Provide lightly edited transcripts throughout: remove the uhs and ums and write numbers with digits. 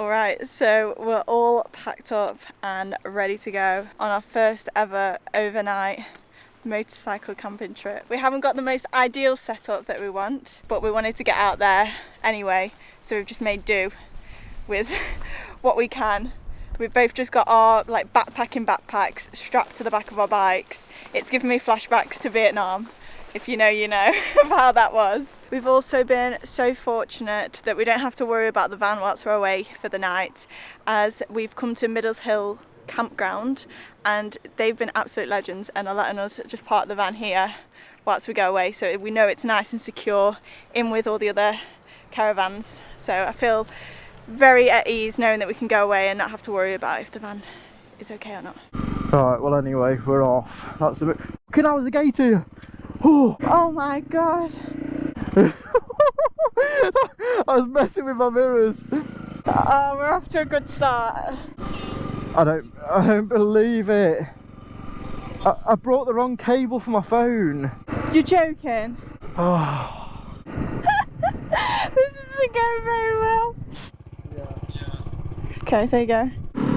Alright, so we're all packed up and ready to go on our first ever overnight motorcycle camping trip. We haven't got the most ideal setup that we want, but we wanted to get out there anyway, so we've just made do with what we can. We've both just got our backpacking backpacks strapped to the back of our bikes. It's given me flashbacks to Vietnam. If you know, you know of how that was. We've also been so fortunate that we don't have to worry about the van whilst we're away for the night, as we've come to Middles Hill campground and they've been absolute legends and are letting us just park the van here whilst we go away, so we know it's nice and secure in with all the other caravans. So I feel very at ease knowing that we can go away and not have to worry about if the van is okay or not. Right, well anyway, we're off. That's a bit... Fucking hell, there's a gate here! Oh my god! I was messing with my mirrors. We're off to a good start. I don't believe it. I brought the wrong cable for my phone. You're joking? Oh. This isn't going very well. Yeah. Okay, there you go.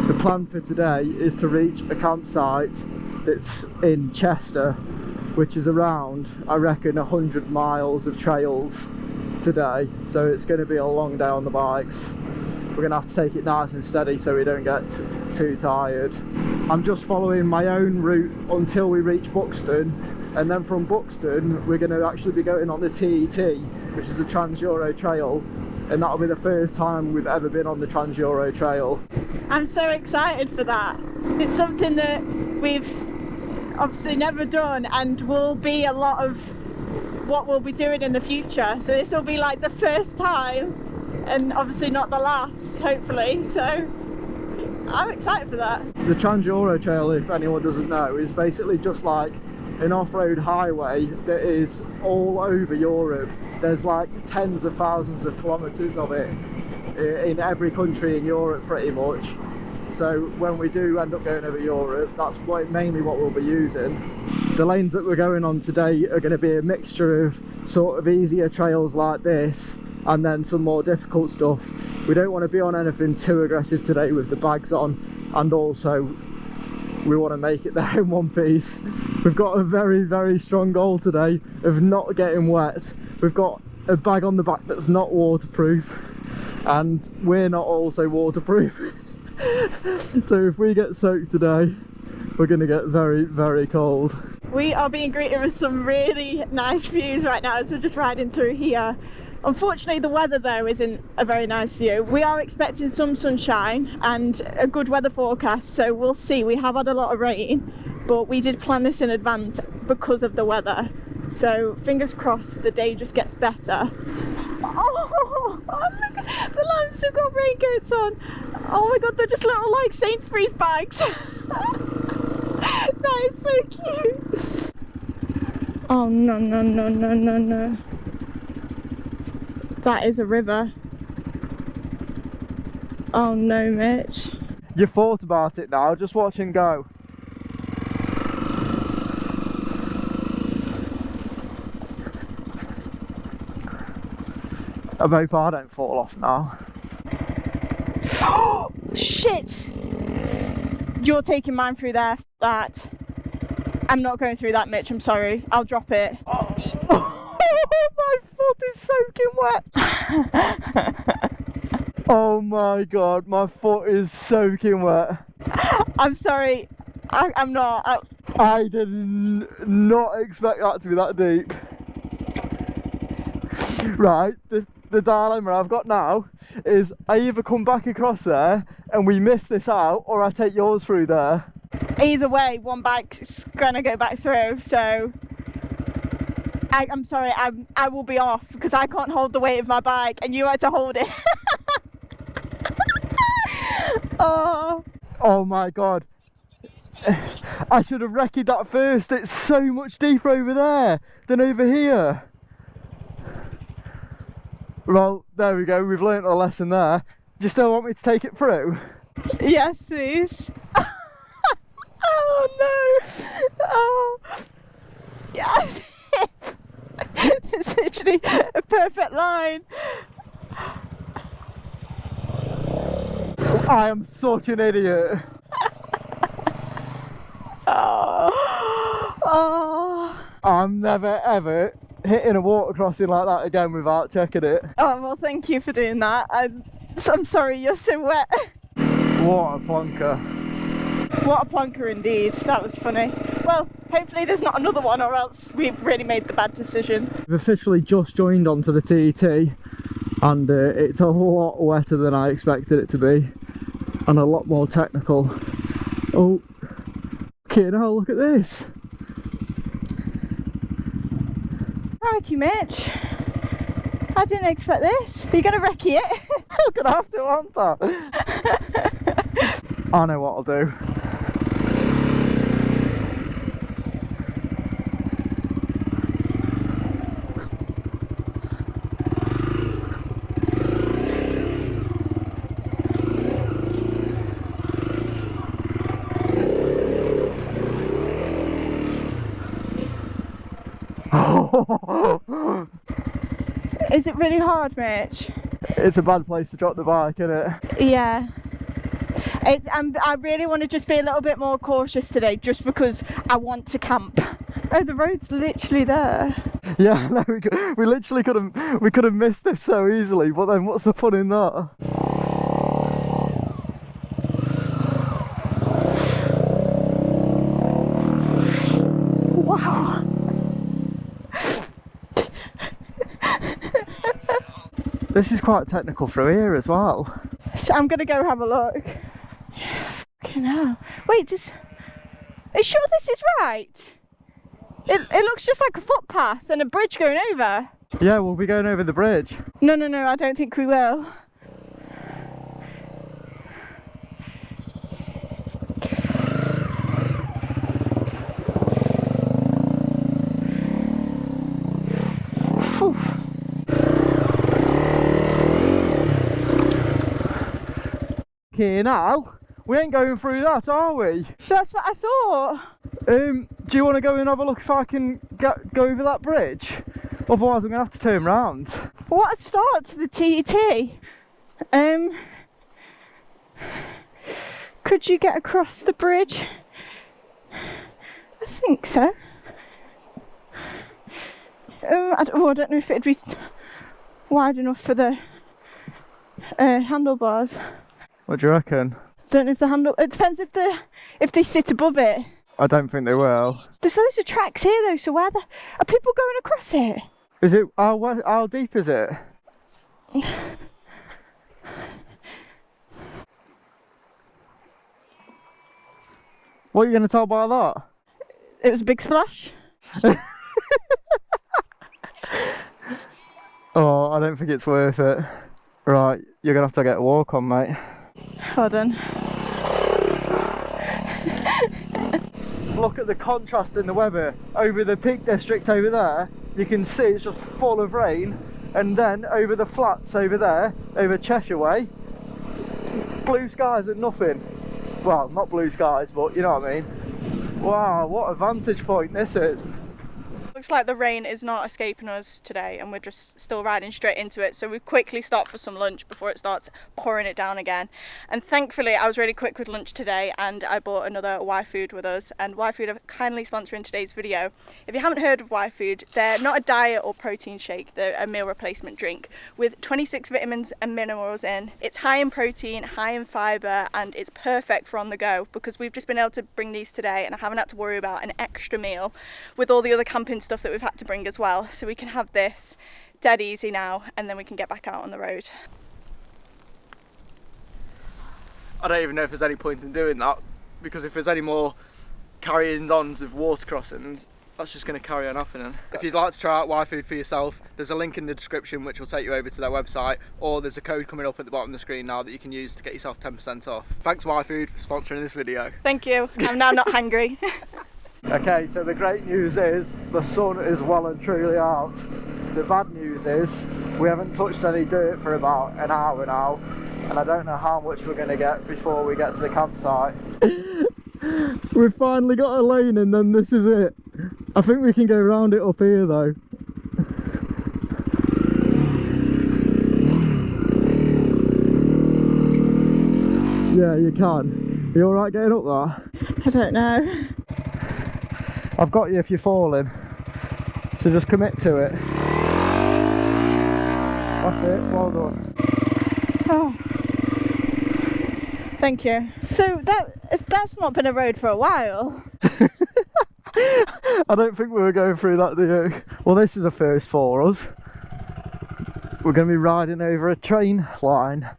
The plan for today is to reach a campsite that's in Chester, which is around, I reckon, 100 miles of trails today. So it's going to be a long day on the bikes. We're going to have to take it nice and steady so we don't get too tired. I'm just following my own route until we reach Buxton, and then from Buxton we're going to actually be going on the TET, which is the Trans-Euro Trail, and that'll be the first time we've ever been on the Trans-Euro Trail. I'm so excited for that. It's something that we've obviously never done and will be a lot of what we'll be doing in the future, so this will be like the first time and obviously not the last, hopefully, so I'm excited for that. The Trans-Euro Trail, if anyone doesn't know, is basically just like an off-road highway that is all over Europe. There's like tens of thousands of kilometres of it in every country in Europe pretty much. So when we do end up going over Europe, that's mainly what we'll be using. The lanes that we're going on today are going to be a mixture of sort of easier trails like this and then some more difficult stuff. We don't want to be on anything too aggressive today with the bags on, and also we want to make it there in one piece. We've got a very, very strong goal today of not getting wet. We've got a bag on the back that's not waterproof, and we're not also waterproof. So if we get soaked today, we're going to get very, very cold. We are being greeted with some really nice views right now as we're just riding through here. Unfortunately, the weather though isn't a very nice view. We are expecting some sunshine and a good weather forecast, so we'll see. We have had a lot of rain, but we did plan this in advance because of the weather. So fingers crossed the day just gets better. Oh, look, the lamps have got raincoats on. Oh my god, they're just little like Sainsbury's bags. That is so cute. Oh no, no, no, no, no, no. That is a river. Oh no, Mitch. You thought about it now, just watch him go. I hope I don't fall off now. Shit! You're taking mine through there. That. I'm not going through that, Mitch, I'm sorry. I'll drop it. Oh, my foot is soaking wet. Oh my god, my foot is soaking wet. I'm sorry. I'm not. I did not expect that to be that deep. Right, the dilemma I've got now is I either come back across there and we miss this out, or I take yours through there. Either way, one bike's gonna go back through, so I'm sorry, I will be off because I can't hold the weight of my bike and you had to hold it. Oh my god, I should have recce'd that first. It's so much deeper over there than over here. Well, there we go, we've learnt a lesson there. Do you still want me to take it through? Yes, please. Oh no! Oh, yes! It's literally a perfect line. I am such an idiot. Oh. I'm never ever hitting a water crossing like that again without checking it. Oh, well, thank you for doing that. I'm sorry you're so wet. What a plonker. What a plonker indeed. That was funny. Well, hopefully there's not another one, or else we've really made the bad decision. We've officially just joined onto the TT, and it's a lot wetter than I expected it to be, and a lot more technical. Oh, okay, now look at this. Thank you, Mitch. I didn't expect this. Are you going to wreck it? I'm gonna have to, aren't I? I know what I'll do. Is it really hard, Mitch? It's a bad place to drop the bike, isn't it? Yeah. I really want to just be a little bit more cautious today, just because I want to camp. Oh, the road's literally there. Yeah, no, we literally could have missed this so easily, but then what's the fun in that? Wow. This is quite technical through here as well. So I'm gonna go have a look. Fucking hell. Wait, are you sure this is right? It looks just like a footpath and a bridge going over. Yeah, we'll be going over the bridge. No, I don't think we will. Phew. Okay, now we ain't going through that, are we? That's what I thought. Do you want to go and have a look if I can go over that bridge? Otherwise I'm going to have to turn round. What a start to the TT. Could you get across the bridge? I think so. I don't know if it'd be wide enough for the handlebars. What do you reckon? I don't know if the it depends if they sit above it. I don't think they will. There's loads of tracks here though, so are people going across it? Is it, how deep is it? What are you going to tell by that? It was a big splash. Oh, I don't think it's worth it. Right, you're going to have to get a walk on, mate. Hold on. Look at the contrast in the weather. Over the Peak District over there, you can see it's just full of rain. And then over the flats over there, over Cheshire Way, blue skies and nothing. Well, not blue skies, but you know what I mean. Wow, what a vantage point this is. Looks like the rain is not escaping us today and we're just still riding straight into it, so we quickly stopped for some lunch before it starts pouring it down again. And thankfully I was really quick with lunch today and I bought another Y Food with us, and Y Food are kindly sponsoring today's video. If you haven't heard of Y Food, they're not a diet or protein shake, they're a meal replacement drink with 26 vitamins and minerals in. It's high in protein, high in fibre, and it's perfect for on the go, because we've just been able to bring these today and I haven't had to worry about an extra meal with all the other camping stuff that we've had to bring as well, so we can have this dead easy now and then we can get back out on the road. I don't even know if there's any point in doing that, because if there's any more carrying-ons of water crossings, that's just going to carry on happening. If you'd like to try out Y Food for yourself, there's a link in the description which will take you over to their website, or there's a code coming up at the bottom of the screen now that you can use to get yourself 10% off. Thanks Y Food for sponsoring this video. Thank you, I'm now not hungry. Okay, so the great news is the sun is well and truly out. The bad news is we haven't touched any dirt for about an hour now, and I don't know how much we're going to get before we get to the campsite. We've finally got a lane and then this is it. I think we can go round it up here though. Yeah, you can. You alright getting up there? I don't know. I've got you if you're falling. So just commit to it. That's it, well done. Oh. Thank you. So that's not been a road for a while. I don't think we were going through that, do you? Well, this is a first for us. We're going to be riding over a train line.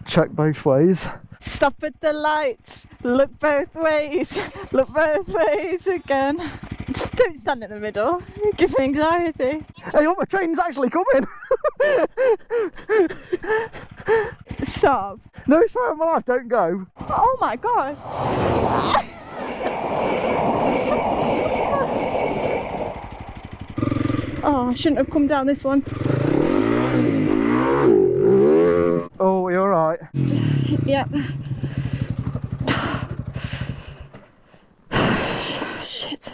Check both ways. Stop at the lights. Look both ways. Look both ways again. Just don't stand in the middle. It gives me anxiety. Hey, look, my train's actually coming. Stop. No, I swear on my life, don't go. Oh my god. Oh, I shouldn't have come down this one. Oh, are you alright? Yep. Shit.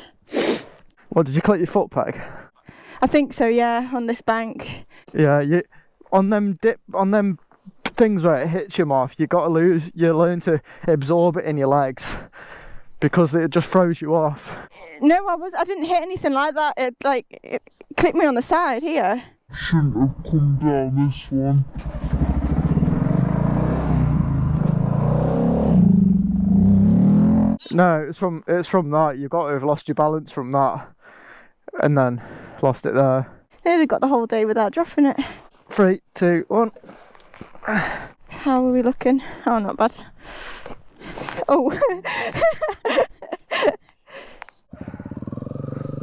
What, did you clip your foot peg? I think so, yeah, on this bank. Yeah, you on them things where it hits you off, you learn to absorb it in your legs because it just throws you off. No, I didn't hit anything like that. It clipped me on the side here. Shouldn't have come down this one. No, it's from that. You've got to have lost your balance from that, and then lost it there. Nearly got the whole day without dropping it. 3, 2, 1. How are we looking? Oh, not bad. Oh.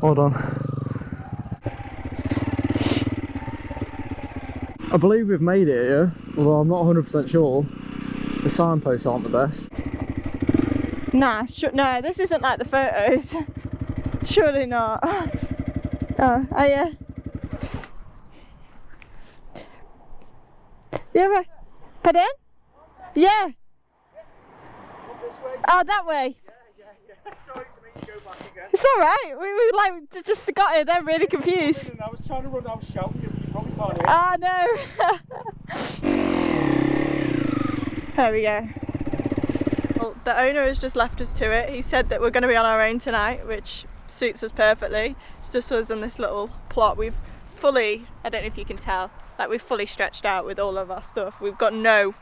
Hold on. I believe we've made it here, although I'm not 100% sure. The signposts aren't the best. Nah, no, this isn't like the photos. Surely not. Oh, yeah. Yeah, pardon? Yeah. Oh, that way. Sorry to make you go back again. It's alright, we like just got here, they're really confused. I was trying to run, I was shouting, you probably can't hear. Oh no. There we go. Well, the owner has just left us to it. He said that we're going to be on our own tonight, which suits us perfectly. It's just us on this little plot. We've fully, I don't know if you can tell, like we've fully stretched out with all of our stuff. We've got no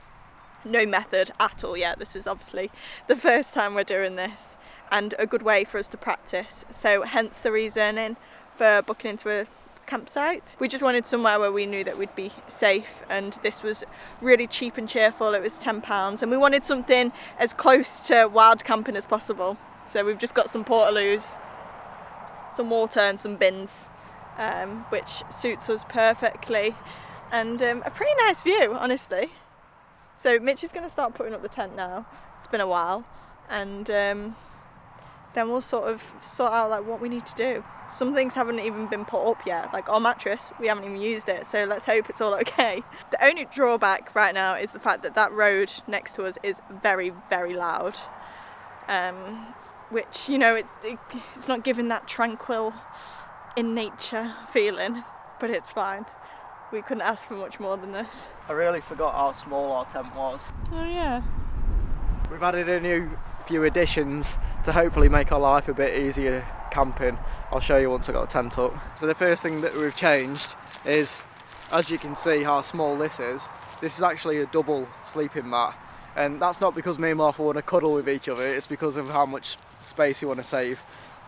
method at all yet. This is obviously the first time we're doing this and a good way for us to practice. So hence the reasoning for booking into a campsite. We just wanted somewhere where we knew that we'd be safe, and this was really cheap and cheerful. It was £10 and we wanted something as close to wild camping as possible. So we've just got some portaloos, some water and some bins, which suits us perfectly, and a pretty nice view, honestly. So Mitch is going to start putting up the tent now. It's been a while, and then we'll sort out like what we need to do. Some things haven't even been put up yet, like our mattress, we haven't even used it, so let's hope it's all okay. The only drawback right now is the fact that that road next to us is very, very loud, which, you know, it's not giving that tranquil in nature feeling, but it's fine. We couldn't ask for much more than this. I really forgot how small our tent was. Oh yeah. We've added a new few additions to hopefully make our life a bit easier camping. I'll show you once I got the tent up. So the first thing that we've changed is, as you can see how small this is actually a double sleeping mat. And that's not because me and Martha want to cuddle with each other, it's because of how much space you want to save.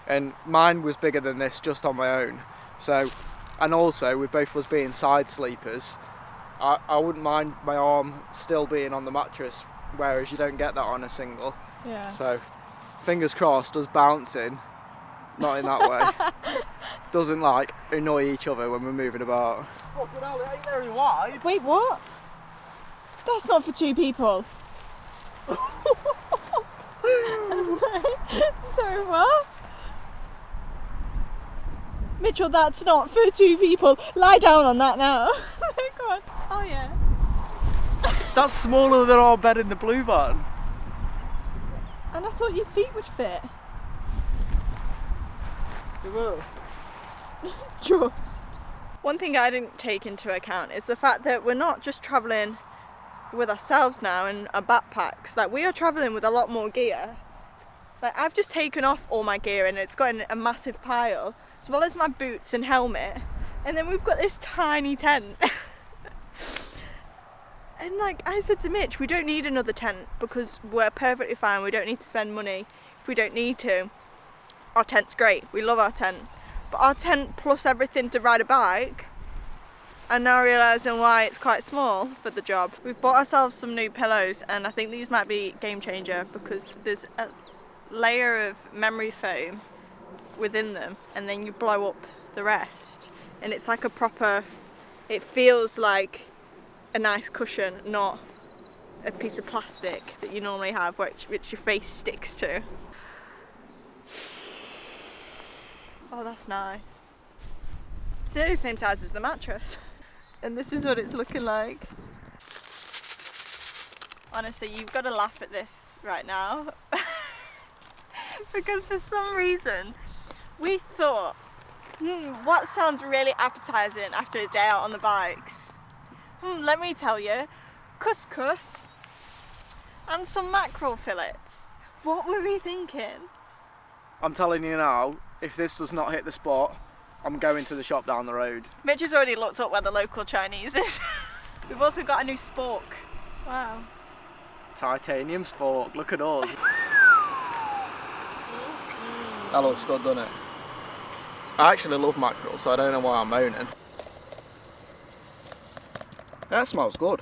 And mine was bigger than this just on my own. So, and also with both of us being side sleepers, I wouldn't mind my arm still being on the mattress, whereas you don't get that on a single. Yeah. So, fingers crossed, us bouncing, not in that way, doesn't like annoy each other when we're moving about. Oh, but hell, it ain't very wide. Wait, what? That's not for two people. Sorry, what? Mitchell, that's not for two people. Lie down on that now. Come on. Oh yeah. That's smaller than our bed in the blue van. And I thought your feet would fit. They will. Just. One thing I didn't take into account is the fact that we're not just travelling with ourselves now and our backpacks. Like, we are travelling with a lot more gear. Like, I've just taken off all my gear and it's got in a massive pile, as well as my boots and helmet. And then we've got this tiny tent. And like I said to Mitch, we don't need another tent because we're perfectly fine. We don't need to spend money if we don't need to. Our tent's great. We love our tent. But our tent plus everything to ride a bike, I'm now realising why it's quite small for the job. We've bought ourselves some new pillows and I think these might be game changer because there's a layer of memory foam within them and then you blow up the rest. And it's like a proper, it feels like a nice cushion, not a piece of plastic that you normally have which your face sticks to. Oh, that's nice. It's nearly the same size as the mattress. And this is what it's looking like. Honestly, you've got to laugh at this right now. Because for some reason, we thought, what sounds really appetizing after a day out on the bikes? Let me tell you, couscous and some mackerel fillets. What were we thinking? I'm telling you now, if this does not hit the spot, I'm going to the shop down the road. Mitch has already looked up where the local Chinese is. We've also got a new spork. Wow. Titanium spork, look at us. That looks good, doesn't it? I actually love mackerel, so I don't know why I'm moaning. That smells good.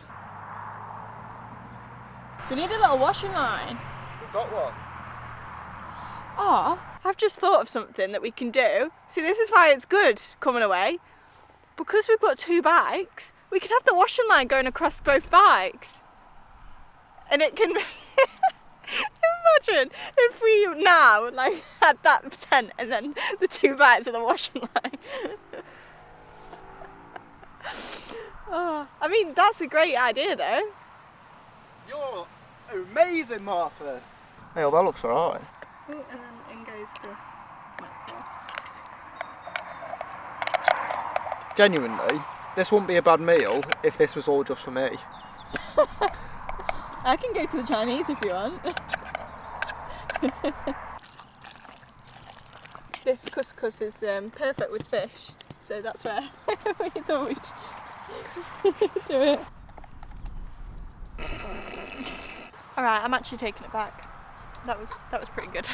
We need a little washing line. We've got one. Oh, I've just thought of something that we can do. See, this is why it's good coming away. Because we've got two bikes, we could have the washing line going across both bikes. And it can... Imagine if we now like had that tent and then the two bikes of the washing line. Oh, I mean, that's a great idea though. You're amazing, Martha. Hey, well, that looks alright. Oh, and then in goes the mackerel. Genuinely, this wouldn't be a bad meal if this was all just for me. I can go to the Chinese if you want. This couscous is perfect with fish, so that's where we thought we'd do it. Alright, I'm actually taking it back. That was pretty good.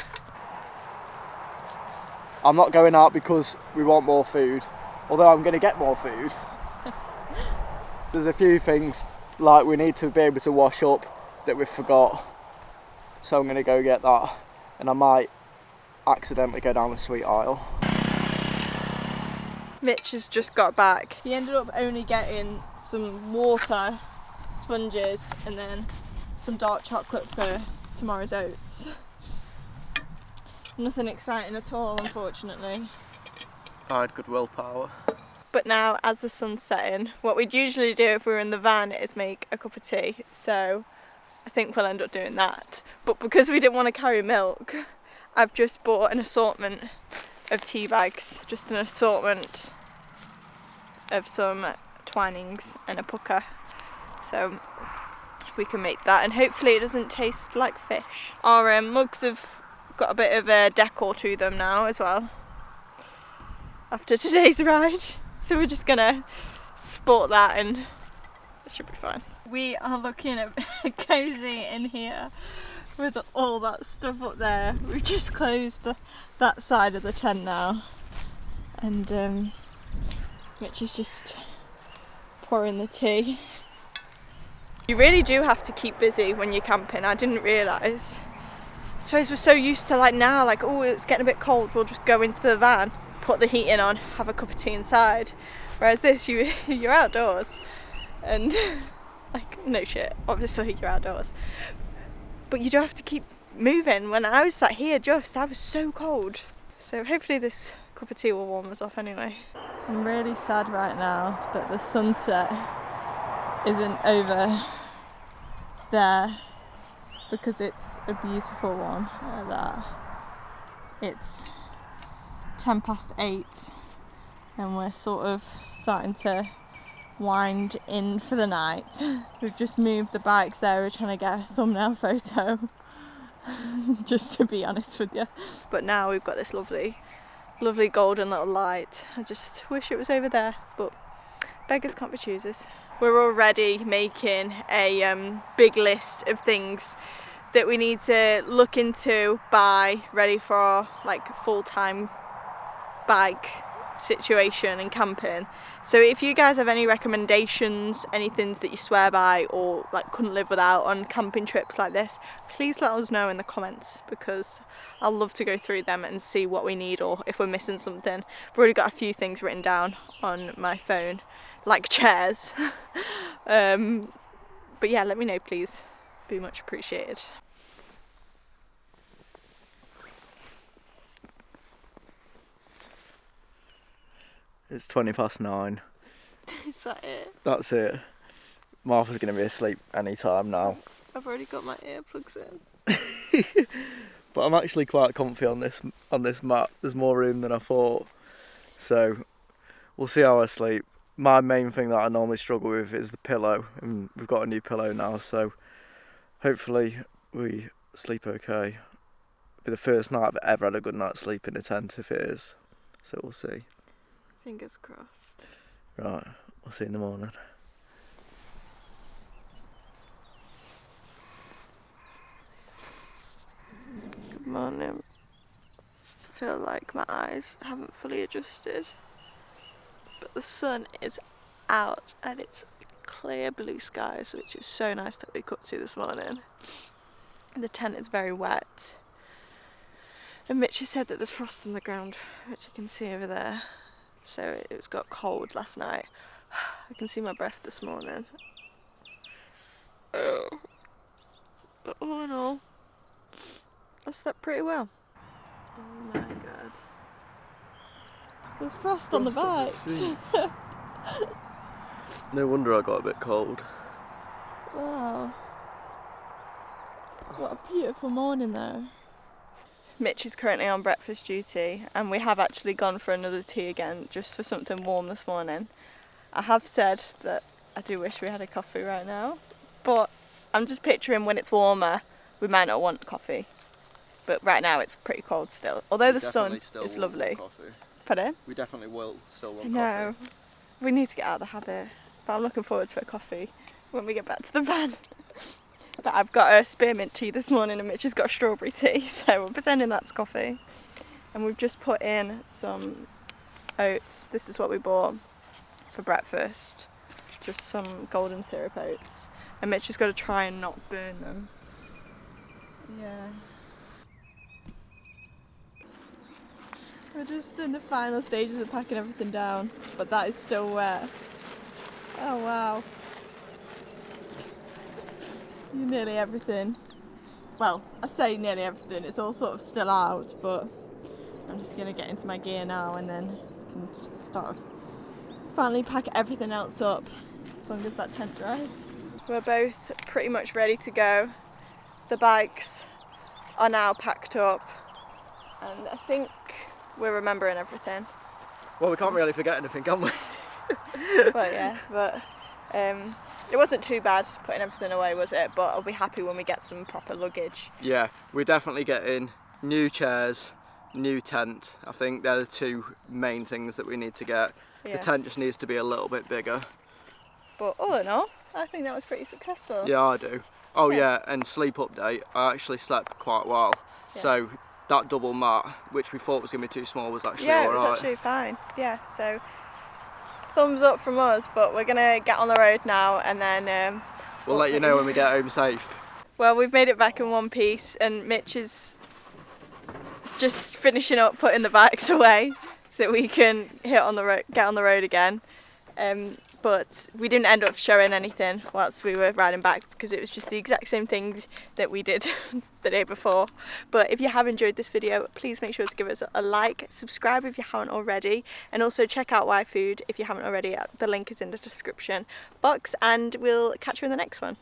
I'm not going out because we want more food, although I'm going to get more food. There's a few things like we need to be able to wash up that we forgot, so I'm going to go get that, and I might accidentally go down the sweet aisle. Mitch has just got back. He ended up only getting some water, sponges, and then some dark chocolate for tomorrow's oats. Nothing exciting at all, unfortunately. I had good willpower. But now, as the sun's setting, what we'd usually do if we were in the van is make a cup of tea. So I think we'll end up doing that. But because we didn't want to carry milk, I've just bought an assortment of tea bags. Just an assortment of some twinings and a pucker. So we can make that, and hopefully it doesn't taste like fish. Our mugs have got a bit of a decor to them now as well, after today's ride. So we're just gonna sport that and it should be fine. We are looking at cosy in here with all that stuff up there. We've just closed that side of the tent now, and Mitch is just pouring the tea. You really do have to keep busy when you're camping. I didn't realise. I suppose we're so used to like now, like, oh, it's getting a bit cold, we'll just go into the van, put the heating on, have a cup of tea inside. Whereas this, you're outdoors, and like, no shit, obviously you're outdoors, but you do have to keep moving. When I was sat here I was so cold. So hopefully this cup of tea will warm us off anyway. I'm really sad right now that the sunset isn't over there, because it's a beautiful one like that. It's 8:10 and we're sort of starting to wind in for the night. We've just moved the bikes there. We're trying to get a thumbnail photo just to be honest with you. But now we've got this lovely golden little light. I just wish it was over there, but beggars can't be choosers. We're already making a big list of things that we need to look into, buy, ready for our like full-time bike situation and camping. So if you guys have any recommendations, any things that you swear by or like couldn't live without on camping trips like this, please let us know in the comments, because I'll love to go through them and see what we need or if we're missing something. I've already got a few things written down on my phone, like chairs. But yeah, let me know please, be much appreciated. It's 9:20. Is that it? That's it. Martha's going to be asleep any time now. I've already got my earplugs in. But I'm actually quite comfy on this mat. There's more room than I thought. So we'll see how I sleep. My main thing that I normally struggle with is the pillow, and we've got a new pillow now, so hopefully we sleep okay. It'll be the first night I've ever had a good night's sleep in a tent, if it is. So we'll see. Fingers crossed. Right, I'll see you in the morning. Good morning. I feel like my eyes haven't fully adjusted, but the sun is out and it's clear blue skies, which is so nice that we got to this morning. The tent is very wet, and Mitch has said that there's frost on the ground, which I can see over there. So it got cold last night. I can see my breath this morning. Oh. But all in all, I slept pretty well. Oh my god. There's frost on the bikes. No wonder I got a bit cold. Wow. What a beautiful morning though. Mitch is currently on breakfast duty, and we have actually gone for another tea again, just for something warm this morning. I have said that I do wish we had a coffee right now, but I'm just picturing when it's warmer, we might not want coffee. But right now it's pretty cold still, although the sun is lovely. Pardon? We definitely will still want coffee. We need to get out of the habit, but I'm looking forward to a coffee when we get back to the van. But I've got a spearmint tea this morning and Mitch has got a strawberry tea, so we're pretending that's coffee. And we've just put in some oats. This is what we bought for breakfast. Just some golden syrup oats. And Mitch has got to try and not burn them. Yeah. We're just in the final stages of packing everything down, but that is still wet. Oh wow. Nearly everything. Well, I say nearly everything, it's all sort of still out, but I'm just going to get into my gear now and then can just start finally pack everything else up as long as that tent dries. We're both pretty much ready to go. The bikes are now packed up and I think we're remembering everything. Well, we can't really forget anything, can we? Well, yeah, but it wasn't too bad putting everything away, was it? But I'll be happy when we get some proper luggage. Yeah, we're definitely getting new chairs, new tent. I think they're the two main things that we need to get. Yeah. The tent just needs to be a little bit bigger. But all in all, I think that was pretty successful. Yeah, I do. Oh yeah, and sleep update. I actually slept quite well. Yeah. So that double mat, which we thought was going to be too small, was actually alright. Yeah, it was actually fine. Yeah, so thumbs up from us, but we're going to get on the road now and then we'll let you know when we get home safe. Well, we've made it back in one piece and Mitch is just finishing up putting the bikes away so we can get on the road again. But we didn't end up showing anything whilst we were riding back because it was just the exact same thing that we did the day before. But if you have enjoyed this video, please make sure to give us a like, subscribe if you haven't already, and also check out Y Food if you haven't already. The link is in the description box, and we'll catch you in the next one.